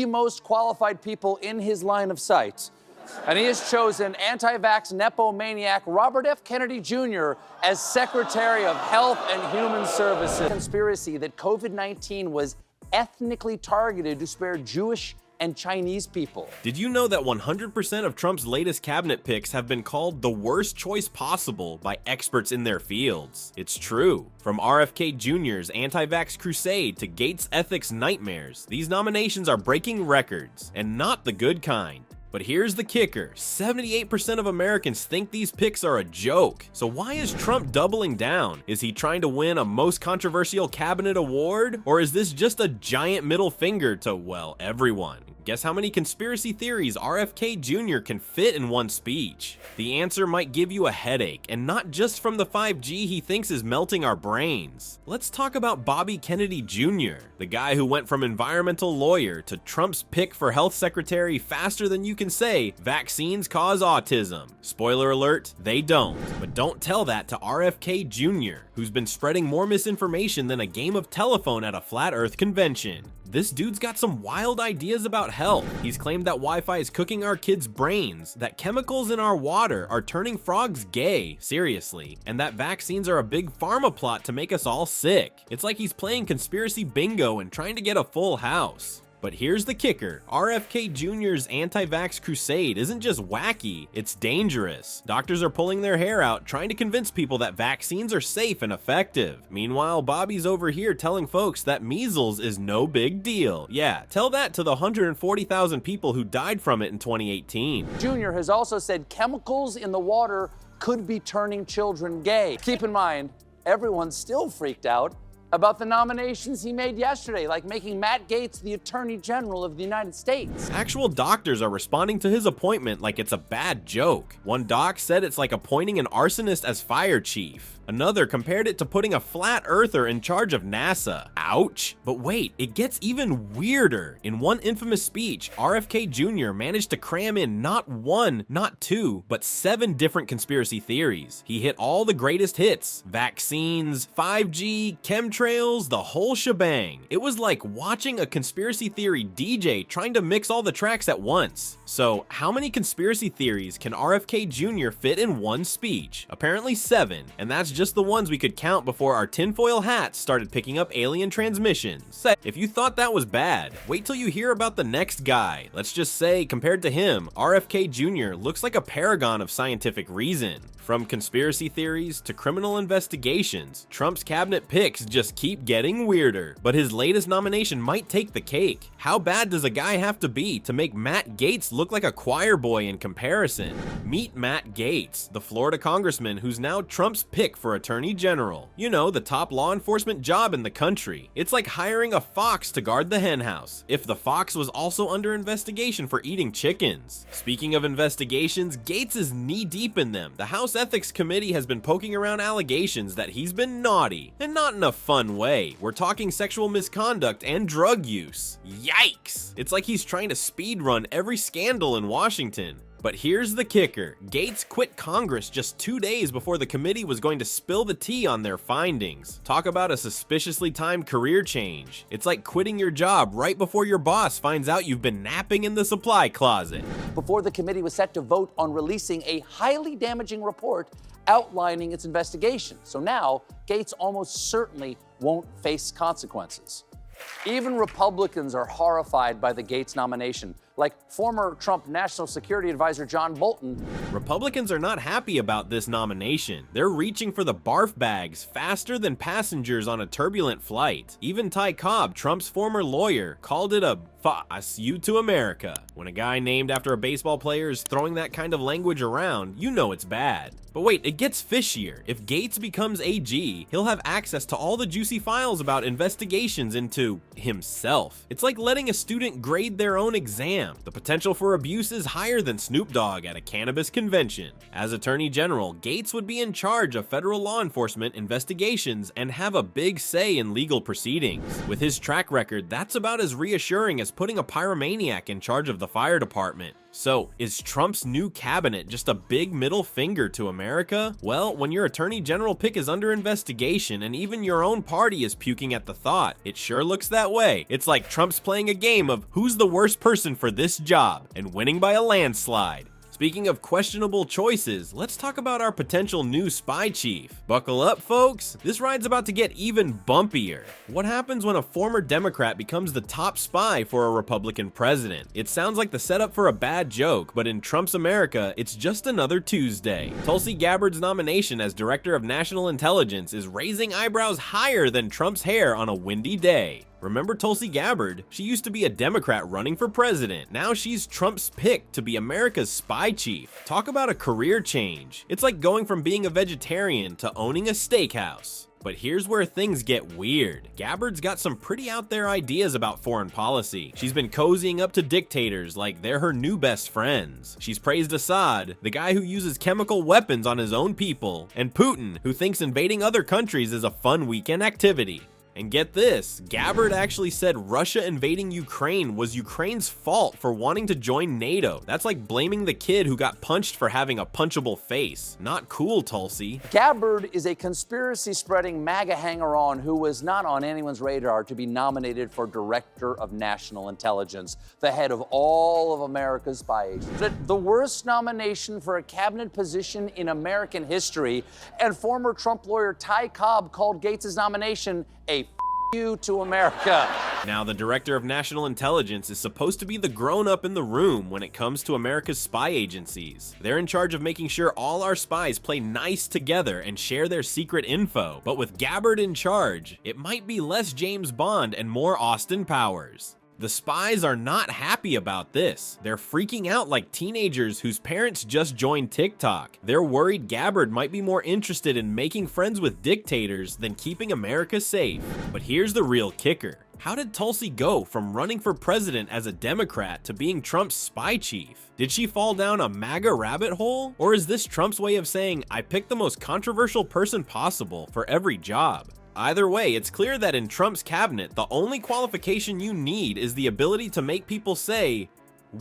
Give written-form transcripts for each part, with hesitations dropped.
the most qualified people in his line of sight. And he has chosen anti-vax nepo maniac Robert F. Kennedy Jr. as Secretary of Health and Human Services. Conspiracy that COVID-19 was ethnically targeted to spare Jewish and Chinese people. Did you know that 100% of Trump's latest cabinet picks have been called the worst choice possible by experts in their fields? It's true. From RFK Jr.'s anti-vax crusade to Gaetz' ethics nightmares, these nominations are breaking records, and not the good kind. But here's the kicker, 78% of Americans think these picks are a joke. So why is Trump doubling down? Is he trying to win a most controversial cabinet award? Or is this just a giant middle finger to, well, everyone? Guess how many conspiracy theories RFK Jr. can fit in one speech? The answer might give you a headache, and not just from the 5G he thinks is melting our brains. Let's talk about Bobby Kennedy Jr., the guy who went from environmental lawyer to Trump's pick for health secretary faster than you can say, vaccines cause autism. Spoiler alert, they don't. But don't tell that to RFK Jr., who's been spreading more misinformation than a game of telephone at a flat earth convention. This dude's got some wild ideas about health. He's claimed that Wi-Fi is cooking our kids' brains, that chemicals in our water are turning frogs gay, seriously, and that vaccines are a big pharma plot to make us all sick. It's like he's playing conspiracy bingo and trying to get a full house. But here's the kicker, RFK Jr.'s anti-vax crusade isn't just wacky, it's dangerous. Doctors are pulling their hair out trying to convince people that vaccines are safe and effective. Meanwhile, Bobby's over here telling folks that measles is no big deal. Yeah, tell that to the 140,000 people who died from it in 2018. Jr. has also said chemicals in the water could be turning children gay. Keep in mind, everyone's still freaked out about the nominations he made yesterday, like making Matt Gaetz the Attorney General of the United States. Actual doctors are responding to his appointment like it's a bad joke. One doc said it's like appointing an arsonist as fire chief. Another compared it to putting a flat earther in charge of NASA. Ouch. But wait, it gets even weirder. In one infamous speech, RFK Jr. managed to cram in not one, not two, but 7 different conspiracy theories. He hit all the greatest hits. Vaccines, 5G, chemtrails, the whole shebang. It was like watching a conspiracy theory DJ trying to mix all the tracks at once. So, how many conspiracy theories can RFK Jr. fit in one speech? Apparently 7, and that's just the ones we could count before our tinfoil hats started picking up alien transmissions. If you thought that was bad, wait till you hear about the next guy. Let's just say, compared to him, RFK Jr. looks like a paragon of scientific reason. From conspiracy theories to criminal investigations, Trump's cabinet picks just keep getting weirder. But his latest nomination might take the cake. How bad does a guy have to be to make Matt Gaetz look like a choir boy in comparison? Meet Matt Gaetz, the Florida congressman who's now Trump's pick for Attorney General. You know, the top law enforcement job in the country. It's like hiring a fox to guard the henhouse, if the fox was also under investigation for eating chickens. Speaking of investigations, Gaetz is knee-deep in them. The House Ethics Committee has been poking around allegations that he's been naughty, and not in a fun way. We're talking sexual misconduct and drug use. Yikes! It's like he's trying to speedrun every scandal in Washington. But here's the kicker. Gaetz quit Congress just 2 days before the committee was going to spill the tea on their findings. Talk about a suspiciously timed career change. It's like quitting your job right before your boss finds out you've been napping in the supply closet. Before the committee was set to vote on releasing a highly damaging report outlining its investigation. So now, Gaetz almost certainly won't face consequences. Even Republicans are horrified by the Gaetz nomination, like former Trump National Security Advisor John Bolton. Republicans are not happy about this nomination. They're reaching for the barf bags faster than passengers on a turbulent flight. Even Ty Cobb, Trump's former lawyer, called it a "fuss you to America." When a guy named after a baseball player is throwing that kind of language around, you know it's bad. But wait, it gets fishier. If Gaetz becomes AG, he'll have access to all the juicy files about investigations into himself. It's like letting a student grade their own exam. The potential for abuse is higher than Snoop Dogg at a cannabis convention. As Attorney General, Gaetz would be in charge of federal law enforcement investigations and have a big say in legal proceedings. With his track record, that's about as reassuring as putting a pyromaniac in charge of the fire department. So, is Trump's new cabinet just a big middle finger to America? Well, when your attorney general pick is under investigation and even your own party is puking at the thought, it sure looks that way. It's like Trump's playing a game of who's the worst person for this job and winning by a landslide. Speaking of questionable choices, let's talk about our potential new spy chief. Buckle up, folks. This ride's about to get even bumpier. What happens when a former Democrat becomes the top spy for a Republican president? It sounds like the setup for a bad joke, but in Trump's America, it's just another Tuesday. Tulsi Gabbard's nomination as Director of National Intelligence is raising eyebrows higher than Trump's hair on a windy day. Remember Tulsi Gabbard? She used to be a Democrat running for president. Now she's Trump's pick to be America's spy chief. Talk about a career change. It's like going from being a vegetarian to owning a steakhouse. But here's where things get weird. Gabbard's got some pretty out there ideas about foreign policy. She's been cozying up to dictators like they're her new best friends. She's praised Assad, the guy who uses chemical weapons on his own people, and Putin, who thinks invading other countries is a fun weekend activity. And get this, Gabbard actually said Russia invading Ukraine was Ukraine's fault for wanting to join NATO. That's like blaming the kid who got punched for having a punchable face. Not cool, Tulsi. Gabbard is a conspiracy-spreading MAGA hanger-on who was not on anyone's radar to be nominated for Director of National Intelligence, the head of all of America's spy agencies. The worst nomination for a cabinet position in American history, and former Trump lawyer Ty Cobb called Gaetz' nomination a f*** you to America. Now, the Director of National Intelligence is supposed to be the grown-up in the room when it comes to America's spy agencies. They're in charge of making sure all our spies play nice together and share their secret info. But with Gabbard in charge, it might be less James Bond and more Austin Powers. The spies are not happy about this. They're freaking out like teenagers whose parents just joined TikTok. They're worried Gabbard might be more interested in making friends with dictators than keeping America safe. But here's the real kicker. How did Tulsi go from running for president as a Democrat to being Trump's spy chief? Did she fall down a MAGA rabbit hole? Or is this Trump's way of saying, I picked the most controversial person possible for every job? Either way, it's clear that in Trump's cabinet, the only qualification you need is the ability to make people say,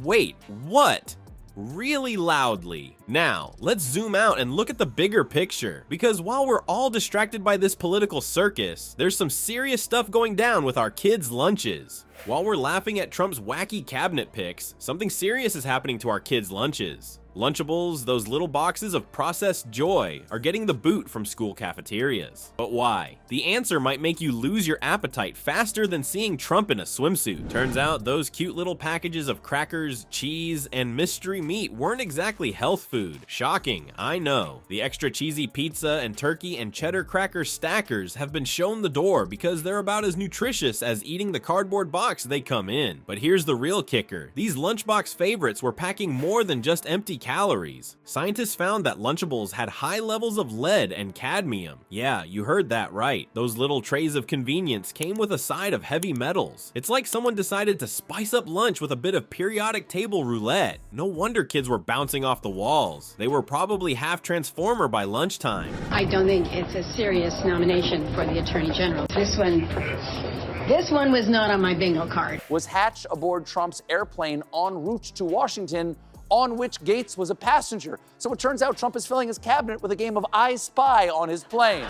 wait, what? Really loudly. Now, let's zoom out and look at the bigger picture, because while we're all distracted by this political circus, there's some serious stuff going down with our kids' lunches. While we're laughing at Trump's wacky cabinet picks, something serious is happening to our kids' lunches. Lunchables, those little boxes of processed joy, are getting the boot from school cafeterias. But why? The answer might make you lose your appetite faster than seeing Trump in a swimsuit. Turns out those cute little packages of crackers, cheese, and mystery meat weren't exactly health food. Shocking, I know. The extra cheesy pizza and turkey and cheddar cracker stackers have been shown the door because they're about as nutritious as eating the cardboard box they come in. But here's the real kicker. These lunchbox favorites were packing more than just empty calories. Scientists found that Lunchables had high levels of lead and cadmium. Yeah, you heard that right. Those little trays of convenience came with a side of heavy metals. It's like someone decided to spice up lunch with a bit of periodic table roulette. No wonder kids were bouncing off the walls. They were probably half Transformer by lunchtime. I don't think it's a serious nomination for the Attorney General. This one was not on my bingo card. Was hatched aboard Trump's airplane en route to Washington, on which Gaetz was a passenger. So it turns out Trump is filling his cabinet with a game of I Spy on his plane.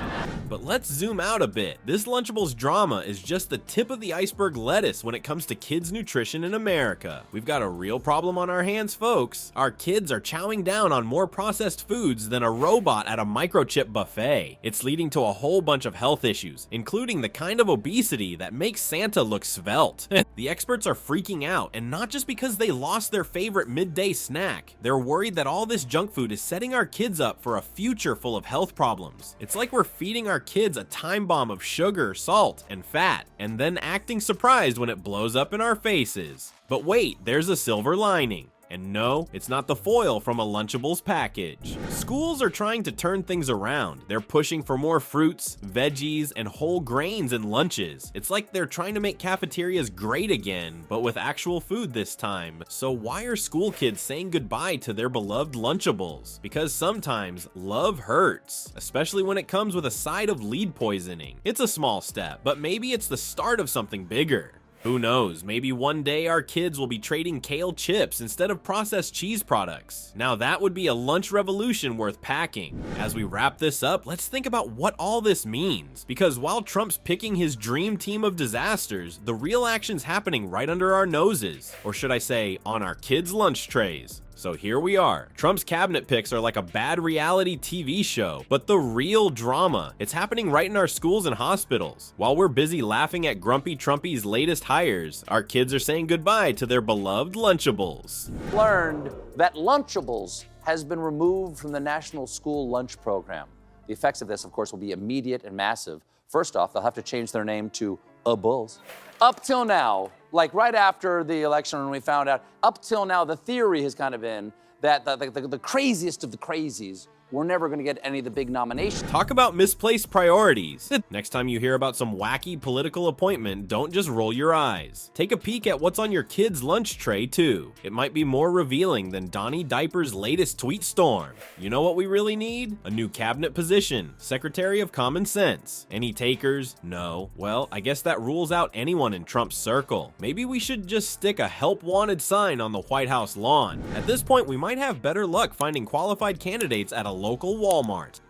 But let's zoom out a bit. This Lunchables drama is just the tip of the iceberg lettuce when it comes to kids' nutrition in America. We've got a real problem on our hands, folks. Our kids are chowing down on more processed foods than a robot at a microchip buffet. It's leading to a whole bunch of health issues, including the kind of obesity that makes Santa look svelte. The experts are freaking out, and not just because they lost their favorite midday snack. They're worried that all this junk food is setting our kids up for a future full of health problems. It's like we're feeding our kids a time bomb of sugar, salt, and fat, and then acting surprised when it blows up in our faces. But wait, there's a silver lining. And no, it's not the foil from a Lunchables package. Schools are trying to turn things around. They're pushing for more fruits, veggies, and whole grains in lunches. It's like they're trying to make cafeterias great again, but with actual food this time. So why are school kids saying goodbye to their beloved Lunchables? Because sometimes love hurts, especially when it comes with a side of lead poisoning. It's a small step, but maybe it's the start of something bigger. Who knows, maybe one day our kids will be trading kale chips instead of processed cheese products. Now that would be a lunch revolution worth packing. As we wrap this up, let's think about what all this means. Because while Trump's picking his dream team of disasters, the real action's happening right under our noses. Or should I say, on our kids' lunch trays. So here we are. Trump's cabinet picks are like a bad reality TV show, but the real drama, it's happening right in our schools and hospitals. While we're busy laughing at Grumpy Trumpy's latest hires, our kids are saying goodbye to their beloved Lunchables. Learned that Lunchables has been removed from the National School Lunch Program. The effects of this, of course, will be immediate and massive. First off, they'll have to change their name to Bulls. Up till now, like right after the election when we found out, up till now, the theory has kind of been that the craziest of the crazies we're never going to get any of the big nominations. Talk about misplaced priorities. Next time you hear about some wacky political appointment, don't just roll your eyes. Take a peek at what's on your kid's lunch tray, too. It might be more revealing than Donnie Diaper's latest tweet storm. You know what we really need? A new cabinet position, Secretary of Common Sense. Any takers? No. Well, I guess that rules out anyone in Trump's circle. Maybe we should just stick a help wanted sign on the White House lawn. At this point, we might have better luck finding qualified candidates at a local Walmart.